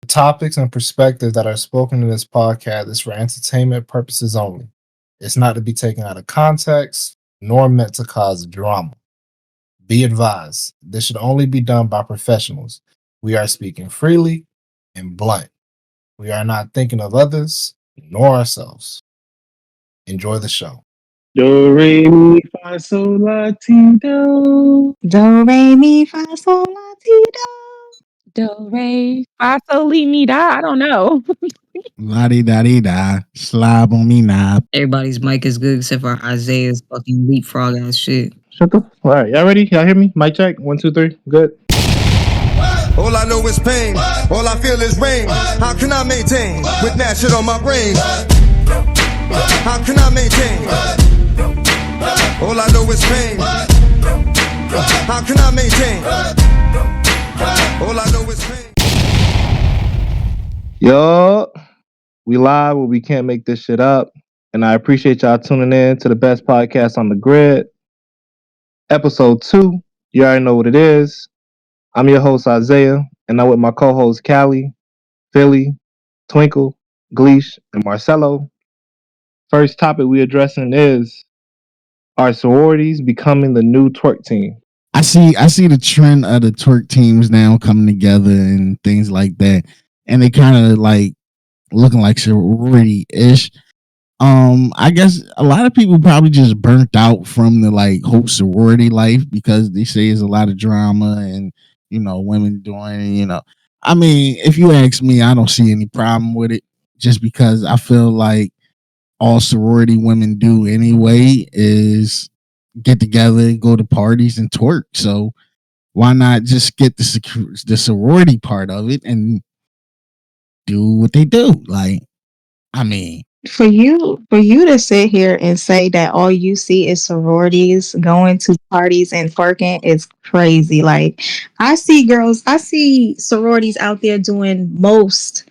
The topics and perspectives that are spoken in this podcast is for entertainment purposes only. It's not to be taken out of context, nor meant to cause drama. Be advised, this should only be done by professionals. We are speaking freely and blunt. We are not thinking of others nor ourselves. Enjoy the show. Do re mi fa sol la ti do. Do re mi fa sol la ti do. Do re fa sol li mi da. I don't know. La di da di da. Slob on me knob. Everybody's mic is good except for Isaiah's fucking leapfrog ass shit. Shut the. All right, y'all ready? Y'all hear me? Mic check. 1, 2, 3. Good. All I know is pain. All I feel is rain. How can I maintain with that shit on my brain? How can I maintain? All I know is pain. How can I maintain? All I know is pain. Yo, we live where we can't make this shit up. And I appreciate y'all tuning in to the best podcast on the grid. Episode 2. You already know what it is. I'm your host, Isaiah, and I'm with my co-hosts, Callie, Philly, Twinkle, Gleesh, and Marcelo. First topic we addressing is, are sororities becoming the new twerk team? I see the trend of the twerk teams now coming together and things like that. And they kind of like looking like sorority-ish. I guess a lot of people probably just burnt out from the like whole sorority life because they say there's a lot of drama and women doing, I mean, if you ask me, I don't see any problem with it just because I feel like all sorority women do anyway is get together, go to parties and twerk. So why not just get the sorority part of it and do what they do? Like, I mean, For you to sit here and say that all you see is sororities going to parties and twerking is crazy. Like I see sororities out there doing most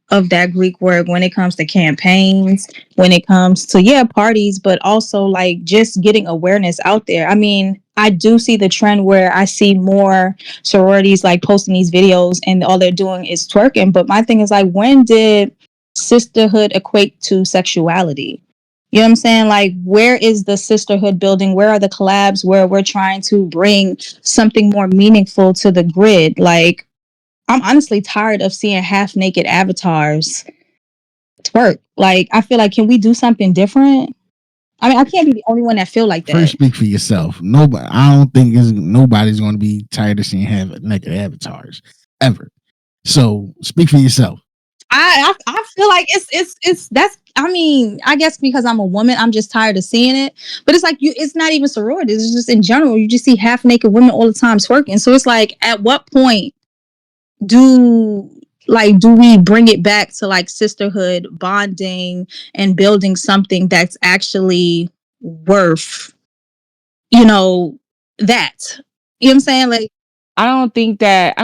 of that Greek work when it comes to campaigns, when it comes to parties, but also like just getting awareness out there. I mean, I do see the trend where I see more sororities like posting these videos and all they're doing is twerking. But my thing is like, when did sisterhood equate to sexuality? You know what I'm saying? Like, where is the sisterhood building? Where are the collabs where we're trying to bring something more meaningful to the grid? Like, I'm honestly tired of seeing half naked avatars twerk. Like, I feel like, can we do something different? I mean, I can't be the only one that feel like that. first speak for yourself. Nobody, I don't think nobody's going to be tired of seeing naked avatars ever. So speak for yourself. I feel like it's that's, I mean, I guess because I'm a woman, I'm just tired of seeing it. But it's like it's not even sororities, it's just in general. You just see half naked women all the time twerking. So it's like, at what point do we bring it back to like sisterhood bonding and building something that's actually worth, that? You know what I'm saying? Like, I don't think that,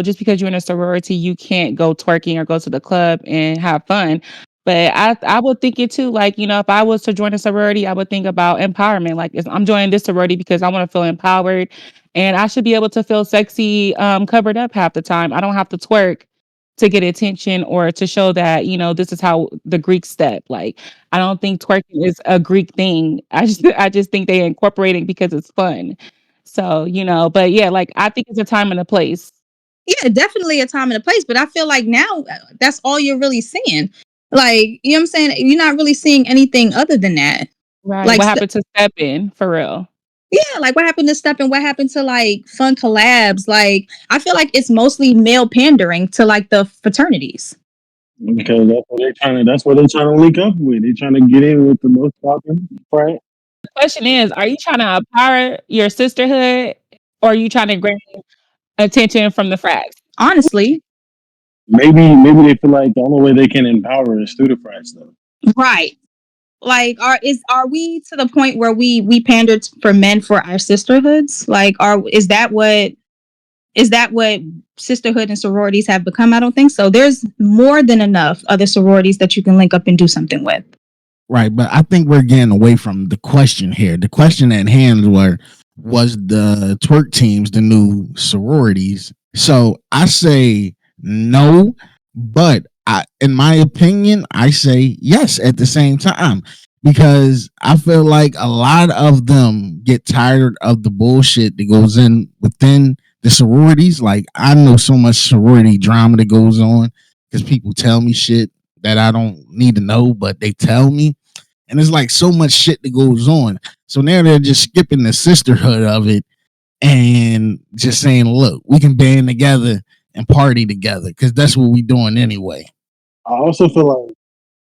just because you're in a sorority, you can't go twerking or go to the club and have fun. But I would think it too. Like, if I was to join a sorority, I would think about empowerment. Like, I'm joining this sorority because I want to feel empowered and I should be able to feel sexy, covered up half the time. I don't have to twerk to get attention or to show that, this is how the Greeks step. Like, I don't think twerking is a Greek thing. I just think they incorporate it because it's fun. So, but yeah, like I think it's a time and a place. yeah, definitely a time and a place. But I feel like now that's all you're really seeing. Like, you know what I'm saying? You're not really seeing anything other than that. Right. Like, What happened to Step In for real? yeah, like what happened to Step and what happened to like fun collabs? Like, I feel like it's mostly male pandering to like the fraternities. Because that's what they're trying to link up with. They're trying to get in with the most popular, right? The question is, are you trying to empower your sisterhood or are you trying to gain attention from the frats? Honestly. Maybe they feel like the only way they can empower is through the frats, though. Right. Like, are we to the point where we pander for men for our sisterhoods? Like, is that what sisterhood and sororities have become? I don't think so. There's more than enough other sororities that you can link up and do something with. Right, but I think we're getting away from the question here. The question at hand was the twerk teams the new sororities? So I say No, but in my opinion, I say yes at the same time because I feel like a lot of them get tired of the bullshit that goes in within the sororities. Like I know so much sorority drama that goes on because people tell me shit that I don't need to know, but they tell me. And it's like so much shit that goes on. So now they're just skipping the sisterhood of it and just saying, look, we can band together and party together because that's what we doing anyway. I also feel like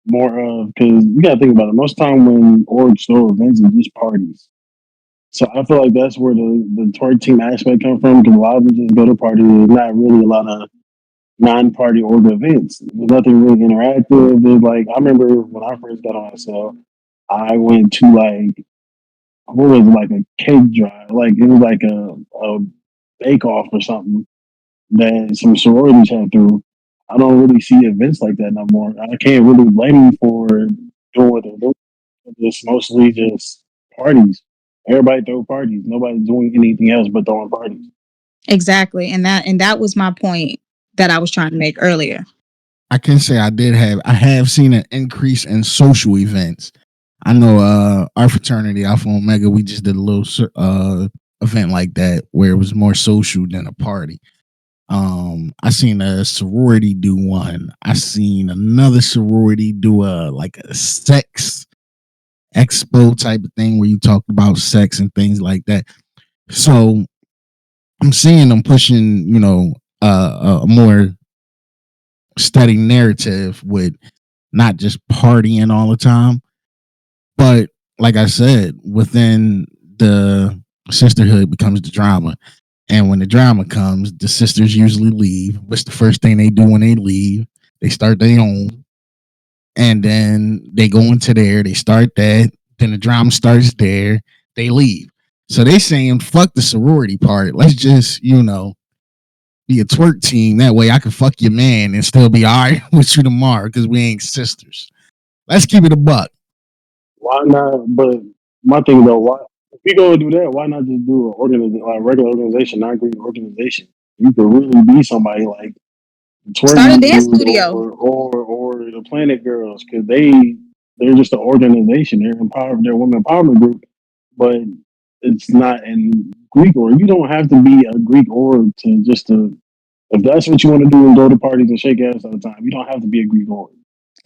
more of because you gotta think about it. Most time when orgs throw events are just parties. So I feel like that's where the twerk team aspect come from because a lot of them just go to parties. There's not really a lot of non-party org events. There's nothing really interactive. There's like I remember when I first got on SL, I went to like what was it, like a cake drive, like it was like a bake off or something that some sororities had through. I don't really see events like that no more. I can't really blame them for doing what they're doing. It's mostly just parties. Everybody throw parties. Nobody's doing anything else but throwing parties. Exactly. And that was my point that I was trying to make earlier. I can say I have seen an increase in social events. I know our fraternity Alpha Omega, we just did a little event like that where it was more social than a party. I seen a sorority do one. I seen another sorority do a like a sex expo type of thing where you talk about sex and things like that. So I'm seeing them pushing, a more steady narrative with not just partying all the time, but like I said, within the sisterhood becomes the drama. And when the drama comes, the sisters usually leave. What's the first thing they do when they leave? They start their own. And then they go into there, they start that. Then the drama starts there, they leave. So they saying, fuck the sorority part. Let's just, be a twerk team. That way I can fuck your man and still be all right with you tomorrow because we ain't sisters. Let's keep it a buck. Why not? But my thing though, why if you gonna do that, why not just do an like regular organization, not Greek organization? You could really be somebody like the Start a Twerk dance Dude studio. or the Planet Girls because they're just an organization. They're a women empowerment group, but it's not in Greek org. You don't have to be a Greek org to just to if that's what you want to do and go to parties and shake ass all the time. You don't have to be a Greek org.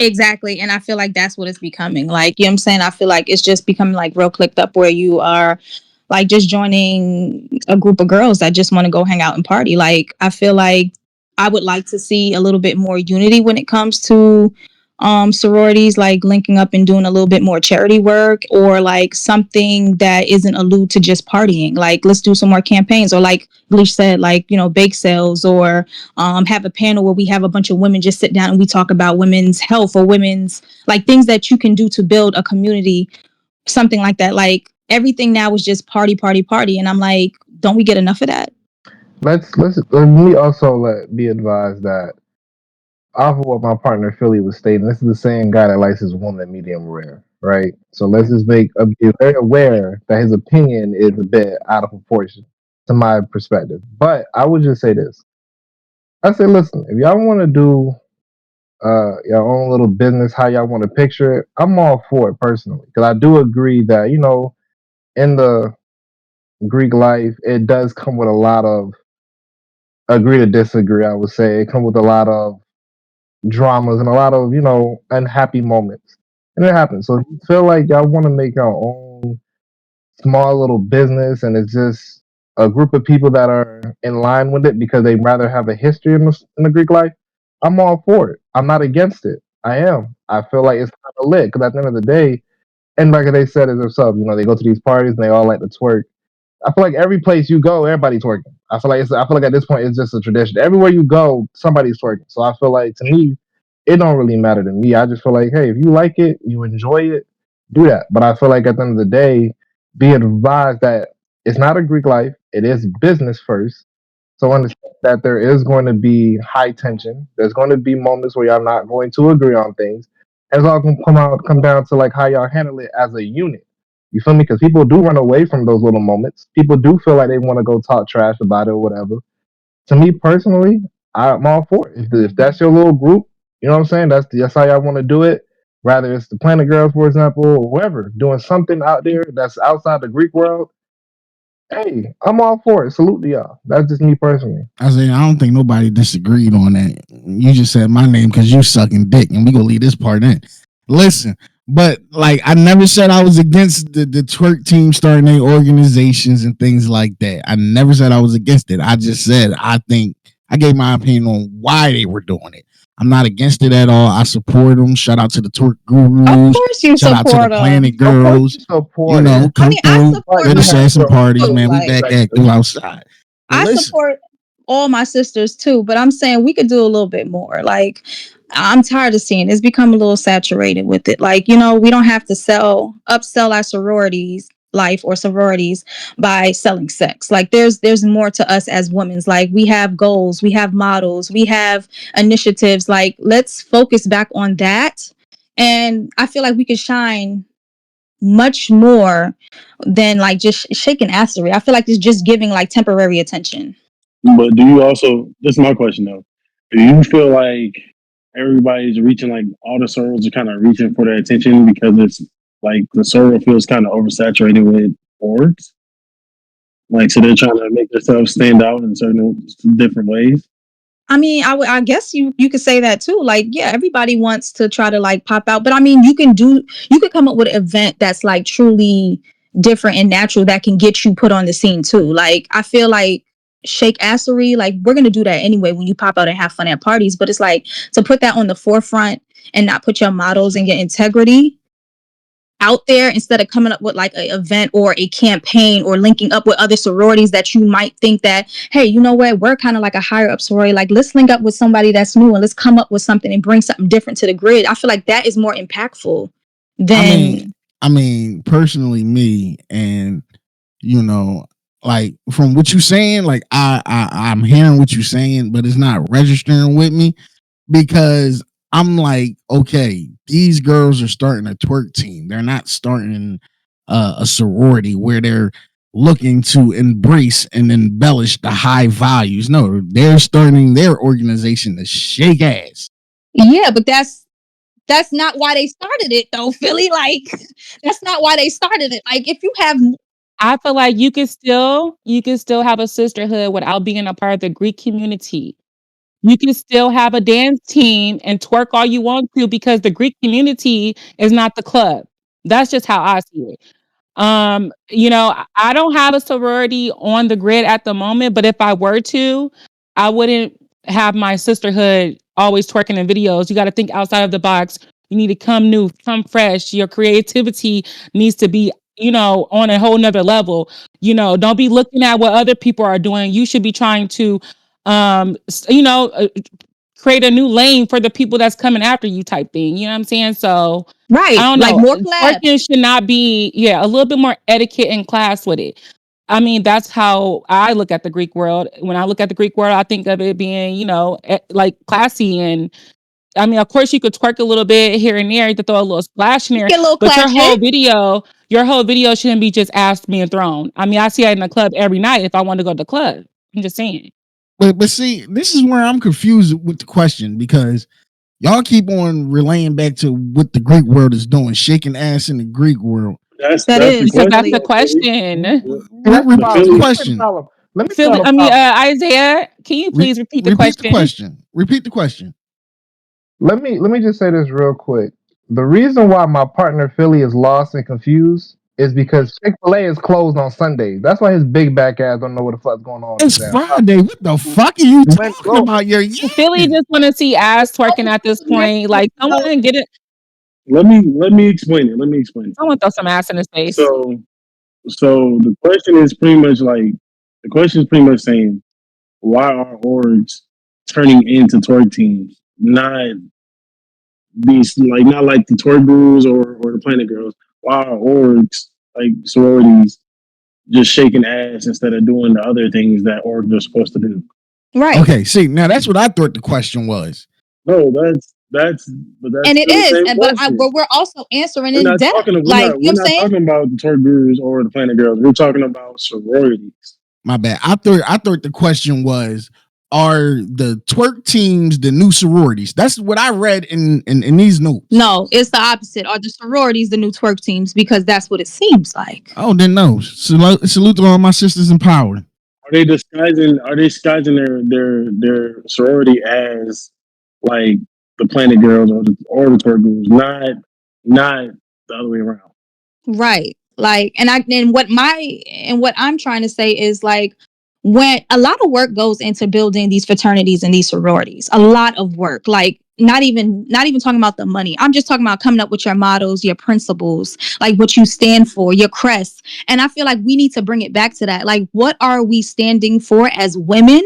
Exactly. And I feel like that's what it's becoming. Like, you know what I'm saying? I feel like it's just becoming like real clicked up where you are like just joining a group of girls that just want to go hang out and party. Like, I feel like I would like to see a little bit more unity when it comes to sororities, like linking up and doing a little bit more charity work or like something that isn't allude to just partying. Like, let's do some more campaigns or like Leash said, like, bake sales or have a panel where we have a bunch of women just sit down and we talk about women's health or women's like things that you can do to build a community, something like that. Like everything now is just party, party, party. And I'm like, don't we get enough of that? Let me also be advised that off of what my partner Philly was stating, this is the same guy that likes his woman medium rare, right? So let's just be very aware that his opinion is a bit out of proportion to my perspective. But I would just say this: I say, listen, if y'all want to do your own little business, how y'all want to picture it, I'm all for it personally because I do agree that in the Greek life, it does come with a lot of agree to disagree. I would say it comes with a lot of dramas and a lot of unhappy moments, and it happens. So if you feel like y'all want to make your own small little business, and it's just a group of people that are in line with it because they rather have a history in the Greek life, I'm all for it. I'm not against it. I am. I feel like it's kind of lit because at the end of the day, and like they said it themselves, they go to these parties and they all like to twerk. I feel like every place you go, everybody's twerking. I feel like at this point it's just a tradition. Everywhere you go, somebody's twerking. So I feel like to me, it don't really matter to me. I just feel like, hey, if you like it, you enjoy it, do that. But I feel like at the end of the day, be advised that it's not a Greek life. It is business first. So understand that there is going to be high tension. There's going to be moments where y'all not going to agree on things. And it's all going to come down to like how y'all handle it as a unit. You feel me? Because people do run away from those little moments. People do feel like they want to go talk trash about it or whatever. To me personally, I'm all for it. If that's your little group, you know what I'm saying? That's how y'all want to do it. Rather it's the Planet Girls, for example, or whoever doing something out there that's outside the Greek world. Hey, I'm all for it. Salute to y'all. That's just me personally. I say I don't think nobody disagreed on that. You just said my name because you sucking dick, and we gonna leave this part in. Listen, but like I never said I was against the twerk team starting their organizations and things like that. I never said I was against it. I just said I think I gave my opinion on why they were doing it. I'm not against it at all. I support them. Shout out to the twerk Of gurus. course you Shout out to the support Planet them. Of course Girls. you You support know, it, I come mean, I through. support but Let you us my have have some your sisters own parties, too. man. We back Like active outside. But I listen, support all my sisters too, but I'm saying we could do a little bit more. Like I'm tired of seeing it's become a little saturated with it. Like, we don't have to upsell our sororities life or sororities by selling sex. Like there's more to us as women. Like we have goals, we have models, we have initiatives. Like let's focus back on that. And I feel like we could shine much more than like just shaking assery. I feel like it's just giving like temporary attention. But do you also? This is my question though. Do you feel like everybody's reaching, like all the sorors are kind of reaching for their attention because it's like the soror feels kind of oversaturated with orgs? Like, so they're trying to make themselves stand out in certain different ways. I mean, I guess you could say that too. Like, yeah, everybody wants to try to like pop out, but I mean, you could come up with an event that's like truly different and natural that can get you put on the scene too. Like, I feel like shake assery, like we're gonna do that anyway when you pop out and have fun at parties. But it's like to put that on the forefront and not put your models and your integrity out there instead of coming up with like an event or a campaign or linking up with other sororities that you might think that, hey, you know what, we're kind of like a higher up sorority, like let's link up with somebody that's new and let's come up with something and bring something different to the grid. I feel like that is more impactful I mean, than personally, me and you know, like from what you saying, like I'm hearing what you're saying, but it's not registering with me because I'm like, okay, these girls are starting a twerk team. They're not starting a sorority where they're looking to embrace and embellish the high values. No, they're starting their organization to shake ass. yeah, but that's not why they started it though, Philly. Like that's not why they started it. Like if you have I feel like you can still have a sisterhood without being a part of the Greek community. You can still have a dance team and twerk all you want to because the Greek community is not the club. That's just how I see it. I don't have a sorority on the grid at the moment, but if I were to, I wouldn't have my sisterhood always twerking in videos. You got to think outside of the box. You need to come new, come fresh. Your creativity needs to be, on a whole nother level. Don't be looking at what other people are doing. You should be trying to, create a new lane for the people that's coming after you type thing. You know what I'm saying? So I right, don't like know. more collabs. Twerking should not be, a little bit more etiquette and class with it. I mean, that's how I look at the Greek world. When I look at the Greek world, I think of it being, like classy. And I mean, of course, you could twerk a little bit here and there to throw a little splash in there, Get a little but clatching. your whole video shouldn't be just ass being thrown. I mean, I see it in the club every night if I want to go to the club. I'm just saying. But see, this is where I'm confused with the question because y'all keep on relaying back to what the Greek world is doing, shaking ass in the Greek world. That That's the is Because question, that's Philly. the though, Philly. question. that's the The Repeat the problem. Philly. Here's the question. problem. Let me tell you Philly, the I mean, problem. Isaiah, can you please repeat the Repeat the question? question. Repeat the question. Let me just say this real quick. The reason why my partner Philly is lost and confused is because Chick-fil-A is closed on Sundays. That's why his big back ass don't know what the fuck's going on this It's damn. Friday. What the fuck are you When talking bro, about? You're Philly yapping. just want to see ass twerking at this point. Like, someone get it. Let me explain it. Let me explain it. Someone throw some ass in his face. So so the question is pretty much saying, why are orgs turning into twerk teams, not these, like, not like the twerk gurus or the Planet Girls? Why are orgs, like sororities, just shaking ass instead of doing the other things that orgs are supposed to do? Right. Okay, see, now that's what I thought the question was. No, that's but that's And it still the is, same question. but we're also answering We're in not depth. talking. Like, you know what We're I'm not saying? talking about the twerk gurus or the Planet Girls. We're talking about sororities. My bad. I thought the question was are the twerk teams the new sororities? That's what I read in these notes. No, it's the opposite. Are the sororities the new twerk teams? Because that's what it seems like. Oh, then no. Salute to all my sisters in power. Are they disguising? Are they disguising their sorority as like the Planet Girls or the Twerk Girls? Not the other way around. Right. Like, and what I'm trying to say is like, when a lot of work goes into building these fraternities and these sororities, a lot of work, like not even talking about the money. I'm just talking about coming up with your mottos, your principles, like what you stand for, your crest. And I feel like we need to bring it back to that. Like, what are we standing for as women?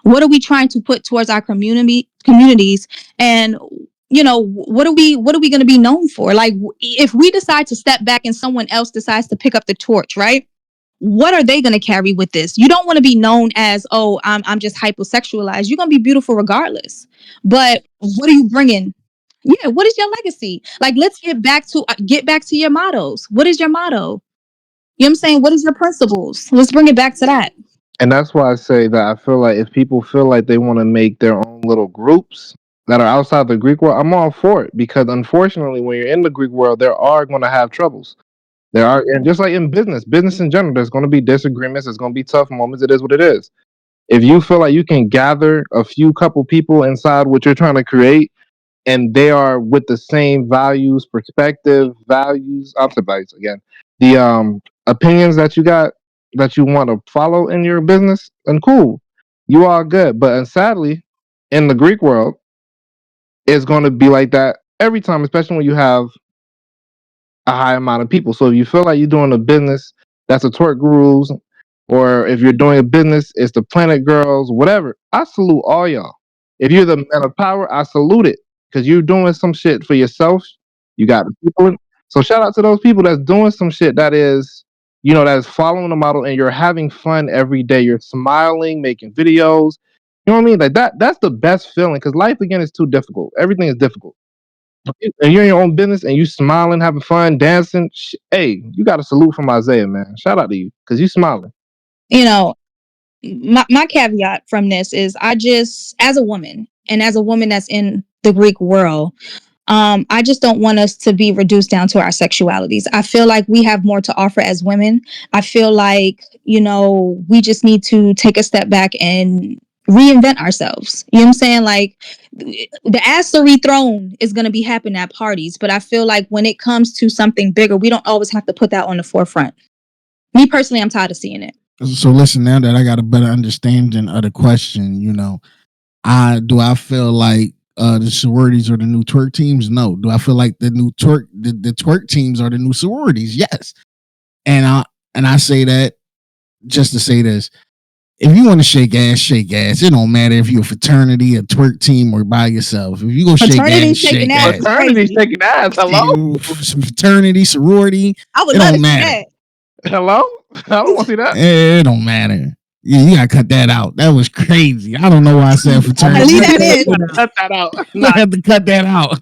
What are we trying to put towards our communities? And what are we going to be known for? Like, if we decide to step back and someone else decides to pick up the torch, right? What are they going to carry with this? You don't want to be known as, oh, I'm just hypersexualized. You're going to be beautiful regardless. But what are you bringing? Yeah, what is your legacy? Like, let's get back to your mottos. What is your motto? You know what I'm saying? What is your principles? Let's bring it back to that. And that's why I say that I feel like if people feel like they want to make their own little groups that are outside the Greek world, I'm all for it, because unfortunately, when you're in the Greek world, there are going to have troubles. There are, and just like in business in general, there's going to be disagreements. There's going to be tough moments. It is what it is. If you feel like you can gather a few couple people inside what you're trying to create, and they are with the same values, perspective, values, opposite values again, the opinions that you got that you want to follow in your business, then cool, you are good. But sadly, in the Greek world, it's going to be like that every time, especially when you have a high amount of people. So if you feel like you're doing a business that's a twerk gurus, or if you're doing a business, it's the Planet Girls, whatever. I salute all y'all. If you're the man of power, I salute it, because you're doing some shit for yourself. You got the people. So shout out to those people that's doing some shit that is, that is following the model, and you're having fun every day. You're smiling, making videos. You know what I mean? Like that's the best feeling, because life again is too difficult. Everything is difficult. And you're in your own business and you smiling, having fun, dancing. Hey, you got a salute from Isaiah, man. Shout out to you, because you smiling. My caveat from this is, as a woman that's in the Greek world, I just don't want us to be reduced down to our sexualities. I feel like we have more to offer as women. I feel like, we just need to take a step back and reinvent ourselves. You know what I'm saying? Like, the ass to rethrone is going to be happening at parties, but I feel like when it comes to something bigger, we don't always have to put that on the forefront. Me personally, I'm tired of seeing it. So listen, now that I got a better understanding of the question, I feel like the sororities are the new twerk teams? No. Do I feel like the new the twerk teams are the new sororities? Yes. And I say that just to say this. If you want to shake ass, shake ass. It don't matter if you're a fraternity, a twerk team, or by yourself. If you go shake ass, shake ass. Fraternity shaking ass. Hello? Fraternity, sorority. I would love to see that. Hello? I don't want to see that. It don't matter. Yeah, you gotta cut that out. That was crazy. I don't know why I said fraternity. Leave that in. Cut that out. I have to cut that out.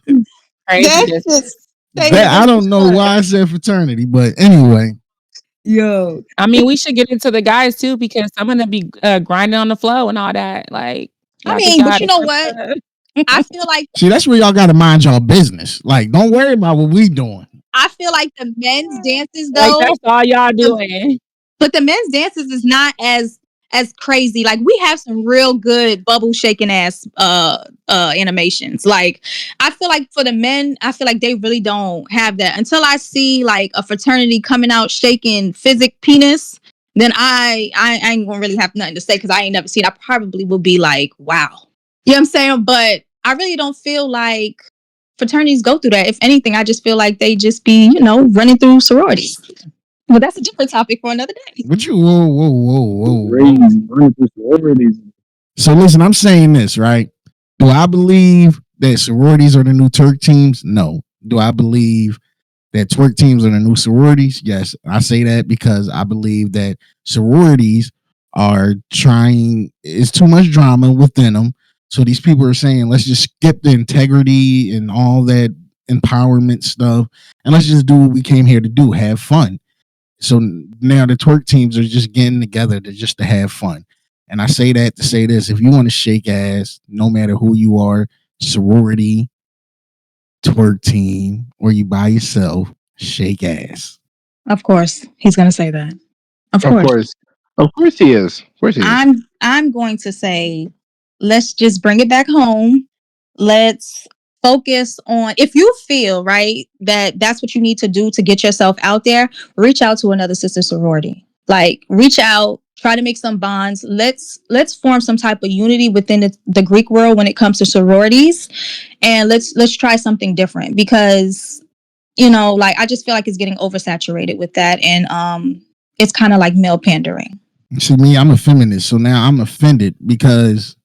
I don't know why I said fraternity, but anyway. Yo, I mean, we should get into the guys too, because some of them be grinding on the flow and all that. Like, I mean, but you know what? I feel like, see, that's where y'all gotta mind y'all business. Like, don't worry about what we doing. I feel like the men's dances, though, like, that's all y'all doing. But the men's dances is not as crazy. Like, we have some real good bubble shaking ass animations. Like, I feel like for the men, I feel like they really don't have that. Until I see like a fraternity coming out shaking physic penis, then I ain't gonna really have nothing to say, because I ain't never seen. I probably will be like, wow. You know what I'm saying? But I really don't feel like fraternities go through that. If anything, I just feel like they just be, running through sororities. But that's a different topic for another day. But you, whoa. Crazy. So listen, I'm saying this, right? Do I believe that sororities are the new twerk teams? No. Do I believe that twerk teams are the new sororities? Yes. I say that because I believe that sororities are it's too much drama within them. So these people are saying, let's just skip the integrity and all that empowerment stuff, and let's just do what we came here to do, have fun. So now the twerk teams are just getting together just to have fun. And I say that to say this: if you want to shake ass, no matter who you are, sorority, twerk team, or you by yourself, shake ass. Of course, he's gonna say that. Of Of course. course. Of course he is. Of course he is. I'm going to say, let's just bring it back home. Let's focus on, if you feel right that that's what you need to do to get yourself out there, reach out to another sister sorority. Like, reach out, try to make some bonds. Let's form some type of unity within the Greek world when it comes to sororities, and let's try something different, because like, I just feel like it's getting oversaturated with that, and it's kind of like male pandering. See me, I'm a feminist, so now I'm offended because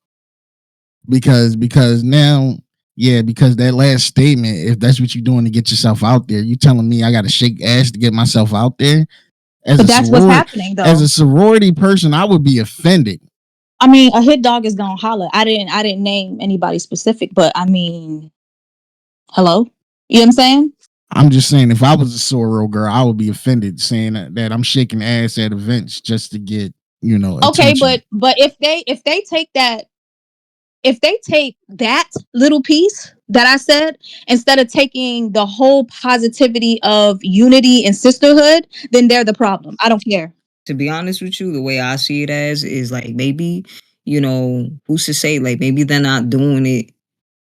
now, yeah, because that last statement, if that's what you're doing to get yourself out there, you telling me I got to shake ass to get myself out there. But that's what's happening, though. As a sorority person, I would be offended. I mean, a hit dog is gonna holler. I didn't name anybody specific, but I mean, hello, you know what I'm saying? I'm just saying, if I was a soror girl, I would be offended saying that I'm shaking ass at events just to get Okay, attention. but if they take that little piece that I said, instead of taking the whole positivity of unity and sisterhood, then they're the problem. I don't care. To be honest with you, the way I see it as is like, maybe, who's to say, like, maybe they're not doing it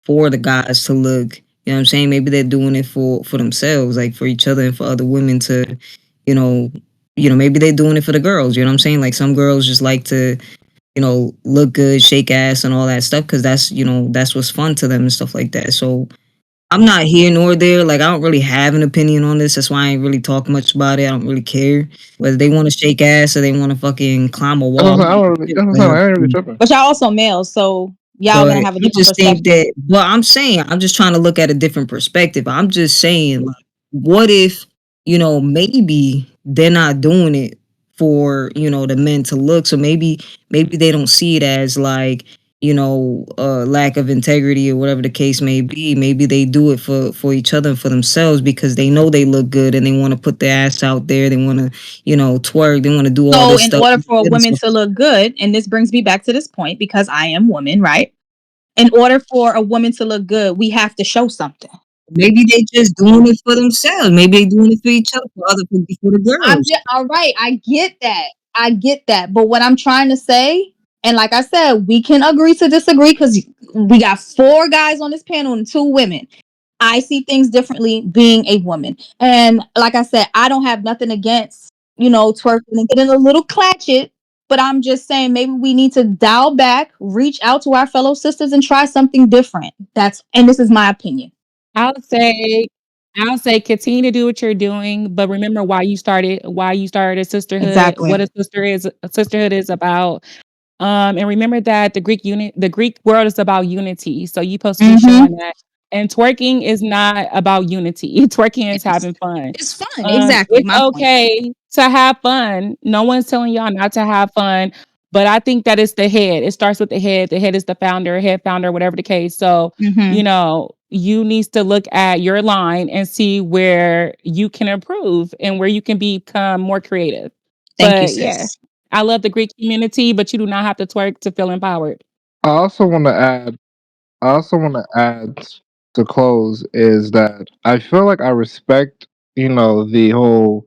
for the guys to look, you know what I'm saying? Maybe they're doing it for themselves, like for each other and for other women to, you know, maybe they're doing it for the girls, you know what I'm saying? Like, some girls just like to, look good, shake ass and all that stuff, because that's what's fun to them and stuff like that. So I'm not here nor there. Like, I don't really have an opinion on this. That's why I ain't really talk much about it. I don't really care whether they want to shake ass or they want to fucking climb a wall. I ain't really tripping. But y'all also males, so y'all But gonna have a I different just think perspective. that, well, I'm just trying to look at a different perspective. I'm just saying, like, what if, maybe they're not doing it for, the men to look. So maybe they don't see it as like, lack of integrity or whatever the case may be. Maybe they do it for each other and for themselves because they know they look good and they want to put their ass out there. They want to, twerk. They want to do all So, this in stuff. order for women to look good, and this brings me back to this point because I am woman, right? In order for a woman to look good, we have to show something. Maybe they just doing it for themselves. Maybe they doing it for each other, for the girls. All right. I get that. But what I'm trying to say, and like I said, we can agree to disagree because we got 4 guys on this panel and 2 women. I see things differently being a woman. And like I said, I don't have nothing against, twerking and getting a little clatchet. But I'm just saying, maybe we need to dial back, reach out to our fellow sisters and try something different. And this is my opinion. I'll say continue to do what you're doing, but remember why you started a sisterhood, Exactly. what a sisterhood is about. And remember that the Greek world is about unity. So you're supposed to be showing that. And twerking is not about unity. Twerking is having fun. It's fun. Exactly. It's okay to have fun. No one's telling y'all not to have fun. But I think that it's the head. It starts with the head. The head is the head founder, whatever the case. So, you need to look at your line and see where you can improve and where you can become more creative. Thank you, But yeah, sis. I love the Greek community, but you do not have to twerk to feel empowered. I also want to add to close is that I feel like I respect, the whole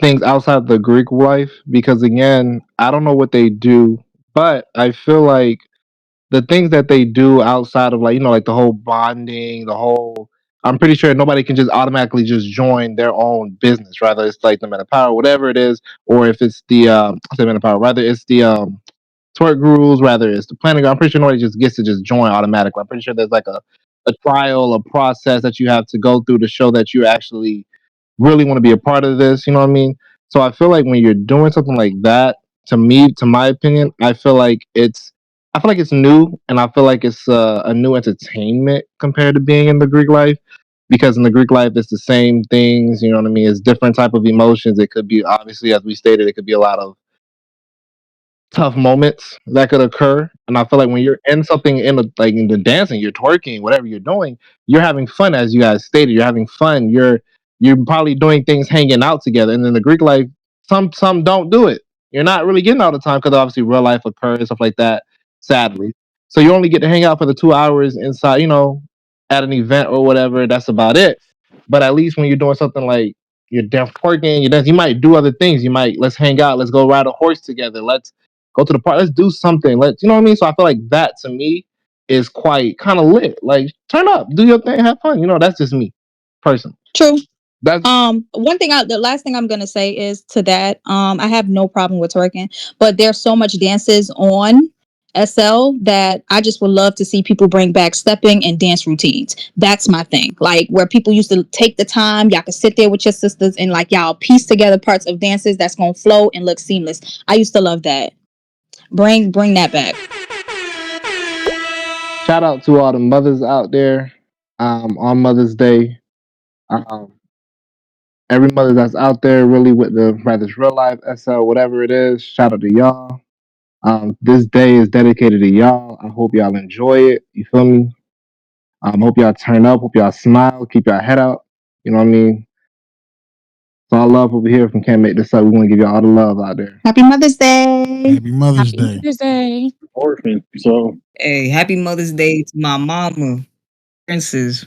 things outside the Greek life because again, I don't know what they do, but I feel like the things that they do outside of like, like the whole bonding, the whole I'm pretty sure nobody can just automatically just join their own business, rather it's like the Men of Power, whatever it is, or if it's the I say Men of Power, rather it's the twerk rules, rather it's the planning. I'm pretty sure nobody just gets to just join automatically. I'm pretty sure there's like a trial, a process that you have to go through to show that you actually really want to be a part of this. You know what I mean? So I feel like when you're doing something like that, to my opinion, I feel like it's new, and I feel like it's a new entertainment compared to being in the Greek life. Because in the Greek life, it's the same things. You know what I mean? It's different type of emotions. It could be obviously, as we stated, it could be a lot of tough moments that could occur. And I feel like when you're in something like in the dancing, you're twerking, whatever you're doing, you're having fun, as you guys stated. You're having fun. You're probably doing things hanging out together. And in the Greek life, some don't do it. you're not really getting all the time because obviously real life occurs, stuff like that, sadly. So you only get to hang out for the 2 hours inside, at an event or whatever. That's about it. But at least when you're doing something like you're dance twerking, you might do other things. Let's hang out, let's go ride a horse together, let's go to the park, let's do something. You know what I mean? So I feel like that to me is quite kind of lit. Like, turn up, do your thing, have fun. That's just me, personally. True. That's The last thing I'm gonna say is to that. I have no problem with twerking, but there's so much dances on SL that I just would love to see people bring back stepping and dance routines. That's my thing. Like where people used to take the time, y'all could sit there with your sisters and like y'all piece together parts of dances that's gonna flow and look seamless. I used to love that. Bring that back. shout out to all the mothers out there on Mother's Day. Every mother that's out there really with whether it's real life, SL, whatever it is, shout out to y'all. This day is dedicated to y'all. I hope y'all enjoy it. You feel me? Hope y'all turn up. Hope y'all smile. Keep y'all head out. You know what I mean? So all love over here from Can't Make This Up. We want to give y'all all the love out there. Happy Mother's Day. Happy Mother's Happy Day. Mother's Day. Orphan. So Hey, happy Mother's Day to my mama, Princess.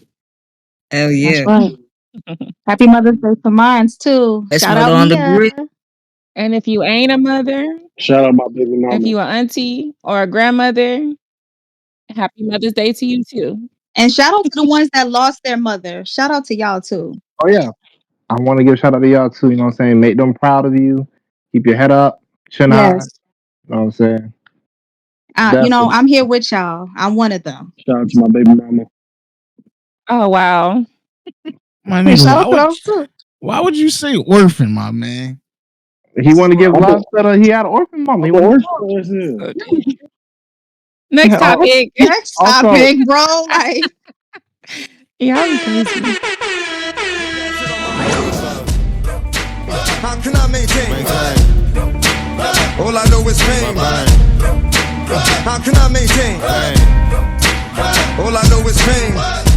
Hell yeah. That's right. Happy Mother's Day to mine too. Best Shout mother out on the Mia. grid. And if you ain't a mother, shout out my baby mama. if you an auntie or a grandmother, happy Mother's Day to you too. And shout out to the ones that lost their mother. Shout out to y'all too. Oh, yeah. I want to give a shout out to y'all too. You know what I'm saying? Make them proud of you. Keep your head up. Chin high. Yes. You know what I'm saying? I'm here with y'all. I'm one of them. Shout out to my baby mama. Oh wow. My nigga, Shout out to those too. why would you say orphan, my man? He want to give love that he had an orphan mama. He want Next topic. Next Also- topic, bro. Like, Y'all be crazy. How can I maintain? All I know is pain. How can I maintain? All I know is pain.